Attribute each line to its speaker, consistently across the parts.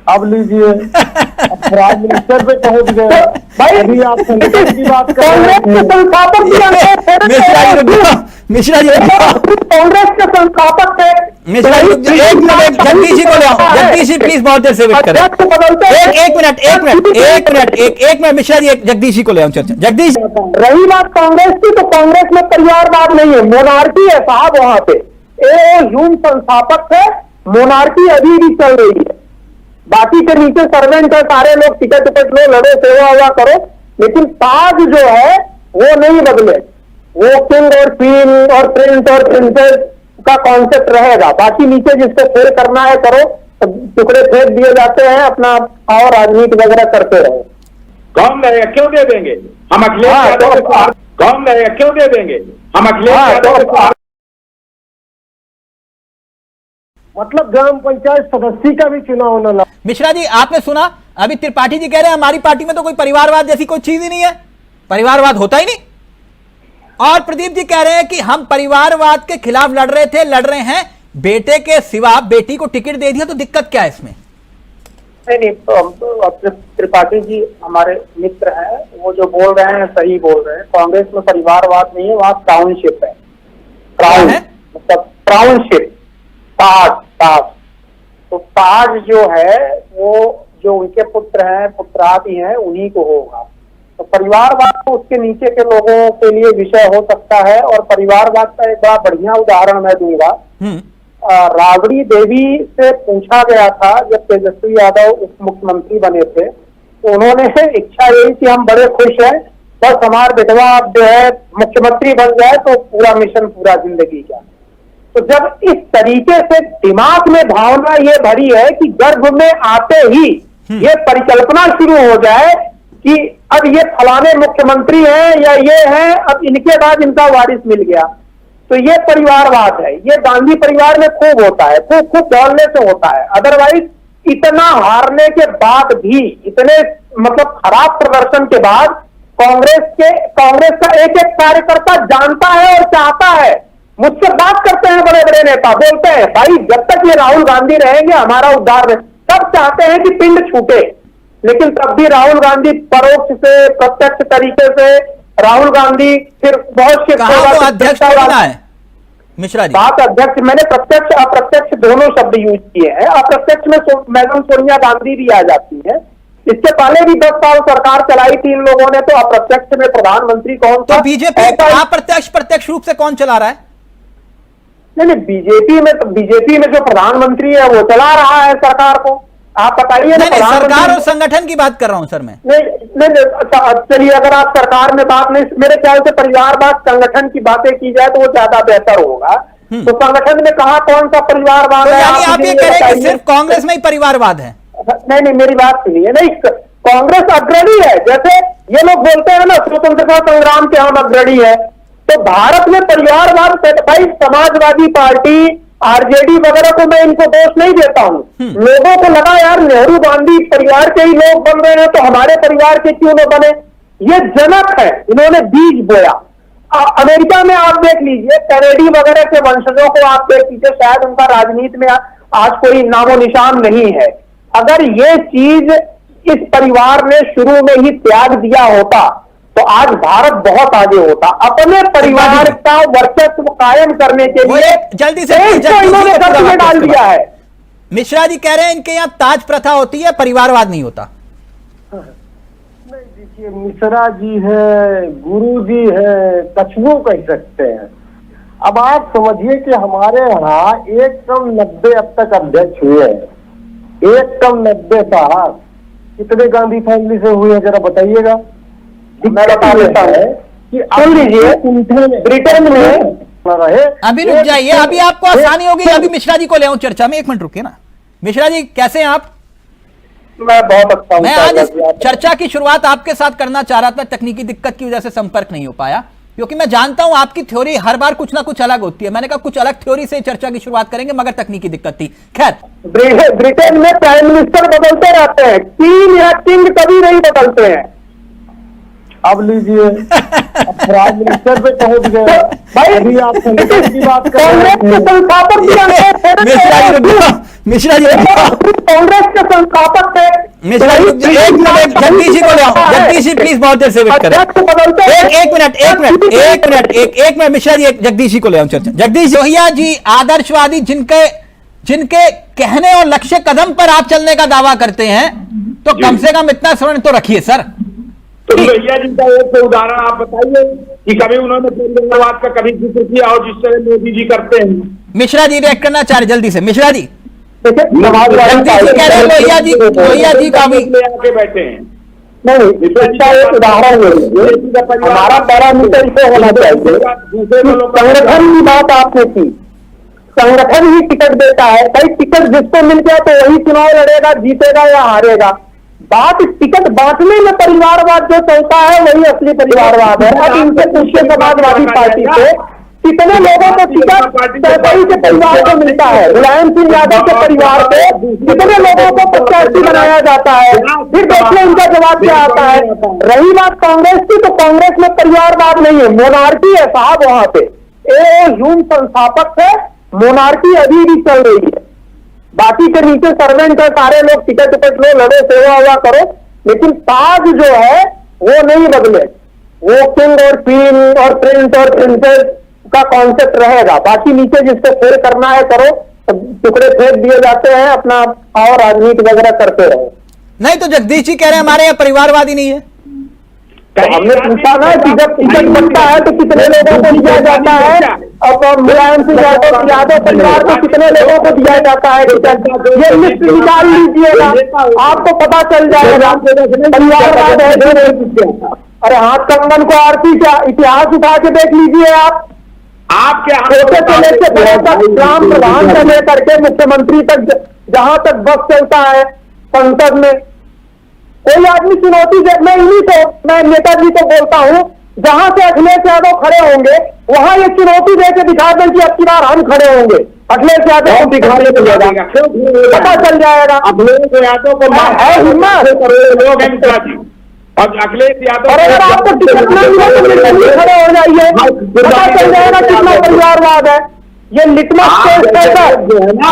Speaker 1: अब लीजिए, prime minister पे पहुंच गए भाई। अभी आप संगठन की बात कर रहे हैं,
Speaker 2: मिश्रा जी
Speaker 1: कांग्रेस के संस्थापक थे।
Speaker 2: मिश्रा जी एक मिनट, जगदीश जी को ले आओ। जगदीश जी प्लीज बहुत देर से वेट करें। एक मिनट मिश्रा जी, जगदीश जी को ले आओ चर्चा। जगदीश,
Speaker 1: रही बात कांग्रेस की, तो कांग्रेस में परिवारवाद नहीं है, मोनार्की है साहब। वहां पे ह्यूम संस्थापक थे, मोनार्की अभी भी चल रही है। बाकी के नीचे सर्वेंट है, सारे लोग टिकट लो, लड़ो, सेवा हुआ करो, लेकिन ताज जो है वो नहीं बदले। वो किंग और क्वीन और प्रिंस और प्रिंसेस का कॉन्सेप्ट रहेगा। बाकी नीचे जिसको फेल करना है करो, टुकड़े फेंक दिए जाते हैं, अपना और राजनीति वगैरह करते रहो।
Speaker 3: कौन रहेगा, क्यों दे देंगे हम अखिलेश यादव को? कौन रहेगा, क्यों दे देंगे हम अखिलेश यादव को?
Speaker 1: मतलब ग्राम पंचायत सदस्य का भी चुनाव होना लगा।
Speaker 2: मिश्रा जी आपने सुना, अभी त्रिपाठी जी कह रहे हैं हमारी पार्टी में तो कोई परिवारवाद जैसी कोई चीज ही नहीं है, परिवारवाद होता ही नहीं। और प्रदीप जी कह रहे हैं कि हम परिवारवाद के खिलाफ लड़ रहे हैं, बेटे के सिवा बेटी को टिकट दे दिया तो दिक्कत क्या है इसमें?
Speaker 1: नहीं, त्रिपाठी जी हमारे मित्र हैं, वो जो बोल रहे हैं सही बोल रहे हैं। कांग्रेस में परिवारवाद नहीं है, वहां टाउनशिप है।
Speaker 2: टाउन है
Speaker 1: मतलब टाउनशिप, ताज। तो ताज जो है वो जो उनके पुत्र हैं, पुत्रादि हैं, उन्हीं को होगा। तो परिवारवाद तो उसके नीचे के लोगों के लिए विषय हो सकता है। और परिवारवाद का एक बड़ा बढ़िया उदाहरण मैं दूंगा। राबड़ी देवी से पूछा गया था जब तेजस्वी यादव उप मुख्यमंत्री बने थे, तो उन्होंने इच्छा यही कि हम बड़े खुश हैं, बस हमारा बेटवा जो है मुख्यमंत्री बन जाए तो पूरा मिशन, पूरा जिंदगी का। तो जब इस तरीके से दिमाग में भावना ये भरी है कि गर्भ में आते ही ये परिकल्पना शुरू हो जाए कि अब ये फलाने मुख्यमंत्री हैं या ये हैं, अब इनके बाद इनका वारिस मिल गया, तो ये परिवारवाद है। ये गांधी परिवार में खूब होता है, खूब दौड़ने से होता है। अदरवाइज इतना हारने के बाद भी, इतने मतलब खराब प्रदर्शन के बाद कांग्रेस का एक एक कार्यकर्ता जानता है और चाहता है। मुझसे बात करते हैं बड़े बड़े नेता, बोलते हैं भाई जब तक ये राहुल गांधी रहेंगे हमारा उद्धार नहीं। सब चाहते हैं कि पिंड छूटे, लेकिन तब भी राहुल गांधी परोक्ष से, प्रत्यक्ष तरीके से राहुल गांधी फिर बहुत से
Speaker 2: अध्यक्ष है मिश्रा जी।
Speaker 1: बात अध्यक्ष, मैंने प्रत्यक्ष अप्रत्यक्ष दोनों शब्द यूज किए हैं। अप्रत्यक्ष में मैडम सोनिया गांधी भी आ जाती है। इससे पहले भी 10 साल सरकार चलाई थी इन लोगों ने, तो अप्रत्यक्ष में प्रधानमंत्री कौन था?
Speaker 2: बीजेपी प्रत्यक्ष रूप से कौन चला रहा है?
Speaker 1: नहीं, बीजेपी में जो प्रधानमंत्री है वो चला रहा है सरकार को। आप बताइए ना।
Speaker 2: सरकार और संगठन की बात कर रहा हूं सर मैं।
Speaker 1: नहीं, अच्छा चलिए, अगर आप सरकार में बात नहीं, मेरे ख्याल से परिवारवाद संगठन की बातें की जाए तो वो ज्यादा बेहतर होगा। तो संगठन में कहा कौन सा परिवारवाद है?
Speaker 2: आप ये कह रहे हैं कि सिर्फ कांग्रेस में ही परिवारवाद है?
Speaker 1: नहीं, मेरी बात सुनिए। नहीं, कांग्रेस अग्रणी है। जैसे ये लोग बोलते हैं ना स्वतंत्रता संग्राम के हम अग्रणी है, तो भारत में परिवारवाद, भाई समाजवादी पार्टी, आरजेडी वगैरह को मैं इनको दोष नहीं देता हूं। लोगों को लगा यार नेहरू गांधी परिवार के ही लोग बन रहे हैं, तो हमारे परिवार के क्यों न बने? ये जनक है, इन्होंने बीज बोया। अमेरिका में आप देख लीजिए, कैनेडी वगैरह के वंशजों को आप देख लीजिए, शायद उनका राजनीति में आज कोई नामो निशान नहीं है। अगर ये चीज इस परिवार ने शुरू में ही त्याग दिया होता तो आज भारत बहुत आगे होता। अपने परिवार का वर्चस्व कायम करने के लिए
Speaker 2: जल्दी से
Speaker 1: इन्होंने कर्ज में डाल दिया है।
Speaker 2: मिश्रा जी कह रहे हैं इनके यहाँ ताज प्रथा होती है, परिवारवाद नहीं होता।
Speaker 1: नहीं, देखिए मिश्रा जी है, गुरु जी है, कछुओं कह सकते हैं। अब आप समझिए कि हमारे यहाँ 1 कम 90 अब तक अध्यक्ष हुए हैं। 1 कम 90 साहब, कितने गांधी फैमिली से हुए हैं जरा बताइएगा। मैं बता देता हूँ कि सुन लीजिए, ब्रिटेन में रहे।
Speaker 2: अभी रुक जाइए, अभी आपको आसानी होगी। अभी मिश्रा जी को ले आऊं चर्चा में, 1 मिनट रुकिए ना। मिश्रा जी कैसे हैं आप?
Speaker 1: मैं बहुत अच्छा हूं।
Speaker 2: मैं आज इस चर्चा की शुरुआत आपके साथ करना चाह रहा था, तकनीकी दिक्कत की वजह से संपर्क नहीं हो पाया, क्योंकि मैं जानता हूं आपकी थ्योरी हर बार कुछ ना कुछ अलग होती है। मैंने कहा कुछ अलग थ्योरी से चर्चा की शुरुआत करेंगे, मगर तकनीकी दिक्कत थी। खैर,
Speaker 1: ब्रिटेन में प्राइम मिनिस्टर बदलते रहते हैं, किंग या किंग कभी नहीं बदलते हैं। अब लीजिए, प्राइम मिनिस्टर पे पहुंच गए भाई। अभी आप संगठन की बात कर रहे हैं,
Speaker 2: मिश्रा जी
Speaker 1: कांग्रेस के संस्थापक थे।
Speaker 2: मिश्रा जी एक मिनट, जगदीश जी को ले आओ। जगदीश जी प्लीज बहुत देर से वेट करें। एक मिनट मिश्रा जी, जगदीश जी को ले आओ चर्चा। जगदीश लोहिया जी आदर्शवादी जिनके कहने और लक्ष्य कदम पर आप चलने का दावा करते हैं, तो कम से कम इतना स्मरण तो रखिए सर।
Speaker 3: तो लोहिया जी का एक उदाहरण आप बताइए कि कभी उन्होंने परिवारवाद का कभी जिक्र किया और जिस तरह मोदी जी करते हैं।
Speaker 2: मिश्रा जी रिएक्ट करना चाह रहे जल्दी से। मिश्रा जी
Speaker 1: लोहिया जी का भी
Speaker 3: आके बैठे हैं।
Speaker 1: नहीं, इसका एक उदाहरण हमारा पैरामीटर इसे होना चाहिए। संगठन की बात आपने की, संगठन ही टिकट देता है भाई। टिकट जिसको मिल गया तो वही चुनाव लड़ेगा, जीतेगा या हारेगा। बात टिकट बांटने में परिवारवाद जो चलता है वही असली परिवारवाद है। अब इनसे पूछिए समाजवादी पार्टी से कितने लोगों को टिकट सरकारी के परिवार को मिलता है, मुलायम सिंह यादव के परिवार को कितने लोगों को प्रत्याशी बनाया जाता है, फिर देखिए उनका जवाब क्या आता है। रही बात कांग्रेस की, तो कांग्रेस में परिवारवाद नहीं है, मोनार्की है साहब। वहां पे ह्यूम संस्थापक है, मोनार्की अभी भी चल रही है। बाकी के नीचे सर्वेंट है, सारे लोग टिकट लो, लड़ो, सेवा हुआ करो, लेकिन ताज जो है वो नहीं बदले। वो किंग और क्वीन और प्रिंस और प्रिंसेस का कॉन्सेप्ट रहेगा। बाकी नीचे जिसको फेल करना है करो, टुकड़े फेंक दिए जाते हैं, अपना और राजनीति वगैरह करते रहो।
Speaker 2: नहीं तो जगदीश जी कह रहे हैं हमारे यहाँ परिवारवादी नहीं है।
Speaker 1: तो हमने पूछा ना कि जब टिकट बनता है तो कितने लोगों को दिया जाता है। अब मुलायम सिंह यादव परिवार को कितने लोगों को दिया जाता है टिकट, ये लिस्ट निकाल लीजिएगा, आपको पता चल जाएगा परिवारवाद है। अरे हाथ कंगन को आरती का इतिहास उठा के देख लीजिए आप।
Speaker 3: आपके
Speaker 1: छोटे से लेकर बड़े तक, ग्राम प्रधान से लेकर के मुख्यमंत्री तक, जहां तक बस चलता है संसद में, कोई आदमी चुनौती दे। मैं इन्हीं को, मैं नेताजी को बोलता हूं, जहां से अखिलेश यादव खड़े होंगे वहां ये चुनौती दे के दिखा दें कि अब की बार हम खड़े होंगे, अखिलेश यादव को दिखाने को पता चल जाएगा।
Speaker 3: अखिलेश यादव को
Speaker 1: है हिम्मत
Speaker 3: लोग हैं और अखिलेश यादव,
Speaker 1: और अगर आपको टिकट न मिले तो फिर खड़े हो जाइए, पता चल जाएगा कितना परिवारवाद है। ये लिटमस टेस्ट है,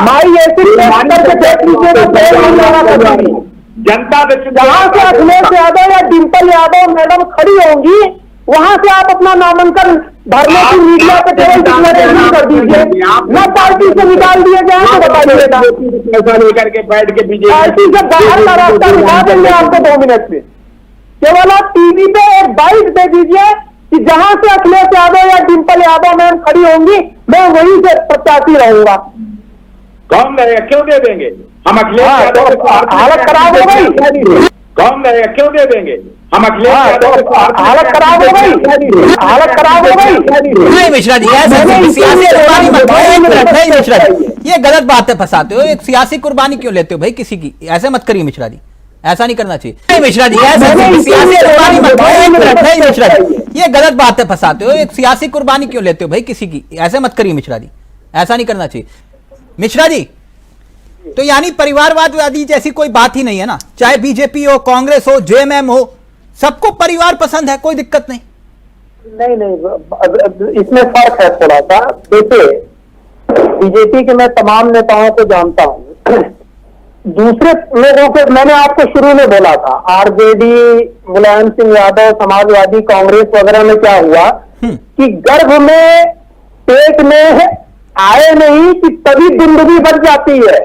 Speaker 1: माई एसिड टेस्ट करके देख लीजिएगा।
Speaker 3: जनता
Speaker 1: जहां से अखिलेश यादव या डिंपल यादव मैडम खड़ी होंगी, वहां से आप अपना नामांकन भरने की मीडिया पे केवल डिक्लेरेशन कर दीजिए, न पार्टी से निकाल दिए जाए तो बताइएगा।
Speaker 3: पैसा लेकर के बैठ के बीजेपी
Speaker 1: पार्टी से बाहर का रास्ता दिखा देंगे आपको 2 मिनट में। केवल आप टीवी पे एक बाइट दे दीजिए कि जहां से अखिलेश यादव या डिंपल यादव मैम खड़ी होंगी, मैं वहीं से प्रत्याशी रहूंगा।
Speaker 3: कौन रहेगा, क्यों दे देंगे हम अखिलेश यादव?
Speaker 1: हालत खराब हो गई।
Speaker 3: कौन रहेगा, क्यों दे देंगे हम अखिलेश यादव?
Speaker 1: हालत खराब हो गई, हालत खराब हो गई।
Speaker 2: नहीं मिश्रा जी, सियासी कुर्बानी मत करो। नहीं मिश्रा जी, ये गलत बात है, फंसाते हो। एक सियासी कुर्बानी क्यों लेते हो भाई किसी की? ऐसे मत करिए मिश्रा जी, ऐसा नहीं करना चाहिए। नहीं मिश्रा जी, सियासी कुर्बानी मत करो। नहीं मिश्रा जी, ये गलत बात है, फंसाते हो। एक सियासी कुर्बानी क्यों लेते हो भाई किसी की? ऐसे मत करिए मिश्रा जी, ऐसा नहीं करना चाहिए। मिश्रा जी, तो यानी परिवारवादी जैसी कोई बात ही नहीं है ना? चाहे बीजेपी हो, कांग्रेस हो, जेएमएम हो, सबको परिवार पसंद है, कोई दिक्कत नहीं।
Speaker 1: नहीं, इसमें फर्क है थोड़ा सा। देखिए, बीजेपी के मैं तमाम नेताओं को जानता हूं। दूसरे लोगों के मैंने आपको शुरू में बोला था, आरजेडी, मुलायम सिंह यादव, समाजवादी, कांग्रेस वगैरह में क्या हुआ कि गर्भ में, पेट में आए नहीं कि तभी दुंदुभी बच जाती है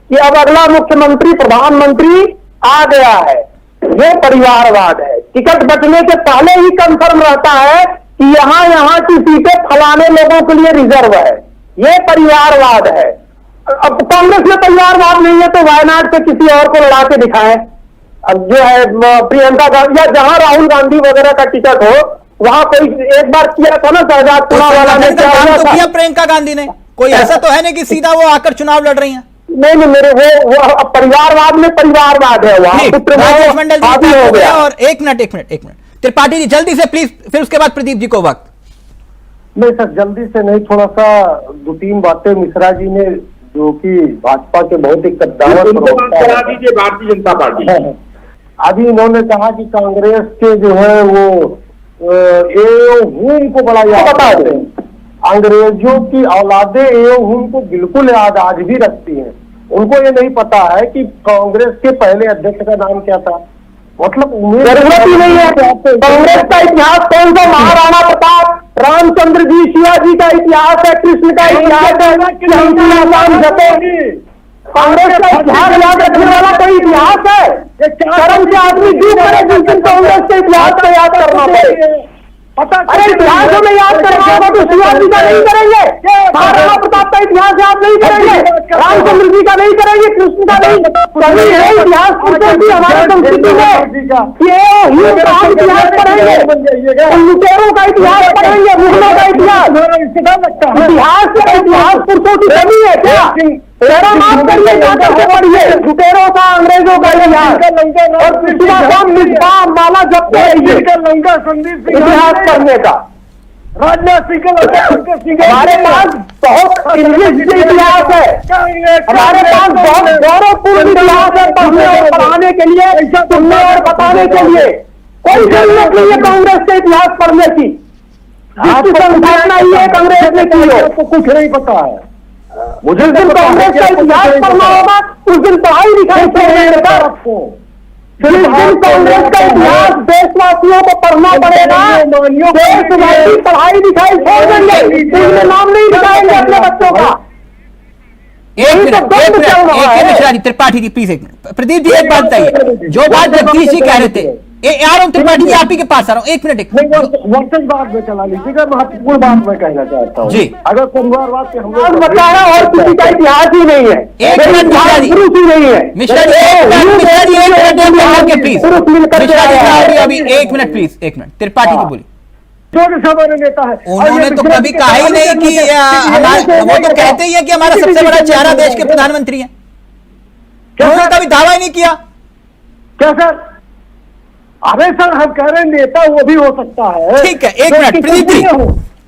Speaker 1: कि अब अगला मुख्यमंत्री, प्रधानमंत्री आ गया है। ये परिवारवाद है। टिकट बचने के पहले ही कंफर्म रहता है कि यहाँ की सीटें फलाने लोगों के लिए रिजर्व है। ये परिवारवाद है। अब कांग्रेस में परिवारवाद नहीं है तो वायनाड से किसी और को लड़ा के दिखाएं। अब जो है प्रियंका गांधी, या जहां राहुल गांधी वगैरह का टिकट हो, वहां कोई एक बार किया था ना शहजाद चुनाव वाला ने,
Speaker 2: किया प्रियंका गांधी ने। कोई ऐसा तो है नहीं कि सीधा वो आकर चुनाव लड़ रही हैं।
Speaker 1: नहीं, मेरे वो परिवारवाद में परिवारवाद है वहां
Speaker 2: मंडल हो गया। और एक मिनट त्रिपाठी जी जल्दी से प्लीज, फिर उसके बाद प्रदीप जी को वक्त।
Speaker 4: नहीं सर, जल्दी से नहीं, थोड़ा सा 2-3 बातें मिश्रा जी ने जो कि भाजपा के बहुत ही कद्दावर
Speaker 3: करा दीजिए भारतीय जनता पार्टी।
Speaker 4: अभी इन्होंने कहा कि कांग्रेस के जो है वो एओ को बड़ा याद बताते हैं। अंग्रेजों की औलादे एओ को बिल्कुल याद आज भी रखती हैं। उनको ये नहीं पता है कि कांग्रेस के पहले अध्यक्ष का नाम क्या था। मतलब
Speaker 1: जरूरत ही नहीं है। कांग्रेस का इतिहास कौन सा? महाराणा प्रताप, रामचंद्र जी, शिवाजी का इतिहास है, कृष्ण का इतिहास है। कांग्रेस का इतिहास याद रखने वाला कोई इतिहास है? शर्म से आदमी क्यों करे जिस दिन कांग्रेस के इतिहास को याद करना पड़े। अरे इतिहास हमें याद करना होगा तो शिवाजी का नहीं करेंगे, महाराणा प्रताप का इतिहास याद नहीं करेंगे, रामचंद्र जी का नहीं करेंगे, कृष्ण का नहीं। कभी है इतिहास पूछते भी हमारे संस्कृति में ये इतिहास पढ़ेंगे, लुटेरों का इतिहास पढ़ेंगे, मुगलों का इतिहास। इतिहास पुरुषों की कमी है क्या? तेरा माफ करिए, जाकर से पढ़िए लुटेरों का, अंग्रेजों का इतिहास और पिछला माला जपते रहिए इतिहास पढ़ने का। राजनाथ सिंह हमारे पास बहुत इतिहास है, हमारे पास बहुत गौरवपूर्ण इतिहास है पढ़ने और पढ़ाने के लिए, सुनने और बताने के लिए। कोई जरूरत नहीं है कांग्रेस के इतिहास पढ़ने की, जिसकी संभावना ही है कांग्रेस ने की हो। तो कुछ नहीं पता है मुझे। जिस दिन कांग्रेस का इतिहास पढ़ना होगा उस दिन पढ़ाई लिखाई छोड़ेगा आपको। जिस दिन कांग्रेस का इतिहास देशवासियों को पढ़ना पड़ेगा, देशवासी पढ़ाई लिखाई छोड़ देंगे, इसमें नाम नहीं लिखाएंगे अपने बच्चों का।
Speaker 2: एक मिनट त्रिपाठी जी प्लीज, एक मिनट। प्रदीप जी एक बात बताइए, जो बात जगदीश जी कह रहे थे, यार त्रिपाठी जी आप ही के पास आ रहा हूँ, एक मिनट।
Speaker 4: वर्षन बात में चला लीजिएगा, महत्वपूर्ण बात मैं कहना चाहता हूँ
Speaker 2: जी।
Speaker 4: अगर परिवारवाद के हम
Speaker 1: बताया और किसी का इतिहास ही नहीं है,
Speaker 2: एक मिनट
Speaker 1: पुरुष ही नहीं है।
Speaker 2: मिश्रा जी अभी एक मिनट प्लीज, एक मिनट। त्रिपाठी जी बोलिए।
Speaker 4: जो सामान्य नेता है
Speaker 2: उन्होंने तो कभी कहा ही नहीं कि हमारा, वो तो कहते ही है कि हमारा सबसे बड़ा चेहरा देश के प्रधानमंत्री है। उन्होंने कभी दावा ही नहीं किया।
Speaker 4: क्या सर? अरे सर हम कह रहे हैं नेता वो भी हो सकता है।
Speaker 2: ठीक है, एक मिनट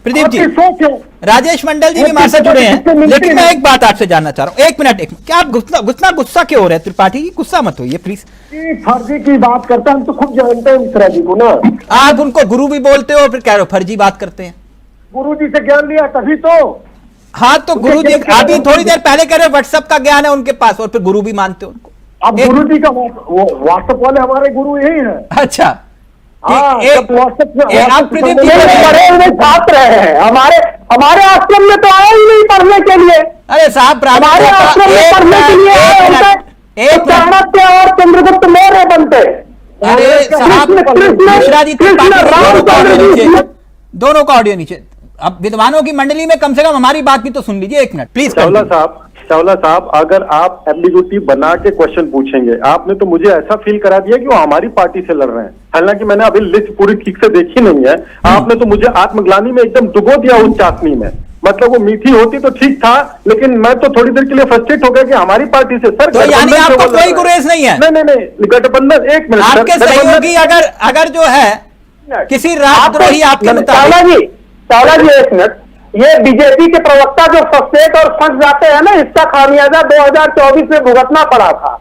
Speaker 2: प्रदीप जी
Speaker 4: सोच है।
Speaker 2: राजेश मंडल जी भी हमारे साथ जुड़े हैं, लेकिन मैं एक बात आपसे जानना चाह रहा हूँ। एक मिनट, क्या आप गुस्सा क्यों हो रहे हैं त्रिपाठी जी? गुस्सा मत होइए प्लीज।
Speaker 4: फर्जी की बात करते हैं, हम तो खुद जानते हैं मिश्रा जी को ना।
Speaker 2: आप उनको गुरु भी बोलते हो, फिर कह रहे हो फर्जी बात करते हैं।
Speaker 4: गुरु जी से ज्ञान लिया तभी तो।
Speaker 2: हाँ तो गुरु जी अभी थोड़ी देर पहले कह रहे हो व्हाट्सएप का ज्ञान है उनके पास, और फिर गुरु भी मानते हो उनको।
Speaker 4: अब गुरु जी का व्हाट्सएप वाले हमारे गुरु यही है।
Speaker 2: अच्छा,
Speaker 4: आप
Speaker 1: प्रदीप जी पढ़े हुए छात्र हैं, हमारे आश्रम में तो आए ही नहीं पढ़ने के लिए।
Speaker 2: अरे साहब
Speaker 1: हमारे आश्रम में पढ़ने के लिए चाणक्य और चंद्रगुप्त मौर्य बनते।
Speaker 2: अरे साहब मिश्रा जी, दोनों का ऑडियो नीचे। अब विद्वानों की मंडली में कम से कम हमारी बात भी तो सुन लीजिए, एक मिनट प्लीज।
Speaker 5: चावला साहब अगर आप एम्बिग्यूटी बना के क्वेश्चन पूछेंगे, आपने तो मुझे ऐसा फील करा दिया कि वो हमारी पार्टी से लड़ रहे हैं, हालांकि मैंने अभी लिस्ट पूरी ठीक से देखी नहीं है। आपने तो मुझे आत्मग्लानि में एकदम डुबो दिया उस चाशनी में। मतलब वो मीठी होती तो ठीक था, लेकिन मैं तो थोड़ी देर के लिए फ्रस्ट्रेट हो गया कि हमारी पार्टी से। सर
Speaker 2: तो यानी आपको कोई गुरेज नहीं है?
Speaker 5: नहीं गठबंधन, एक मिनट,
Speaker 2: आपके सहयोगी अगर जो है किसी राष्ट्रद्रोही आपके मुताबिक।
Speaker 1: चावला जी एक मिनट, ये बीजेपी के प्रवक्ता जो फ्रस्ट्रेट और फंस जाते हैं ना, इसका खामियाजा 2024 में भुगतना पड़ा था।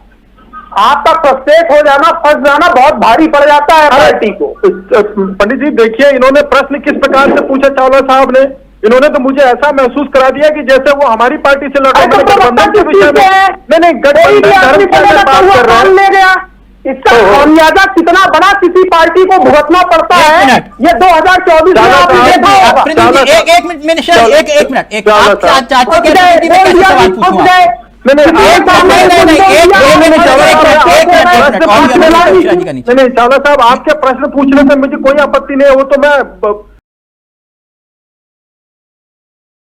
Speaker 1: आपका फ्रस्ट्रेट हो जाना, फंस जाना बहुत भारी पड़ जाता है पार्टी को।
Speaker 5: पंडित जी देखिए, इन्होंने प्रश्न किस प्रकार से पूछा चावला साहब ने। इन्होंने तो मुझे ऐसा महसूस करा दिया कि जैसे वो हमारी पार्टी से लड़ रहे हैं। गठबंधन के विषय में नहीं, गठबंधन
Speaker 1: ले गया, इसका खामियाजा कितना बड़ा किसी पार्टी को भुगतना पड़ता है, ये 2024 में आप देखा होगा।
Speaker 2: एक मिनट मिनिस्टर, एक मिनट, आप चाहते
Speaker 5: चावला साहब आपके प्रश्न पूछने से मुझे कोई आपत्ति नहीं है, वो तो मैं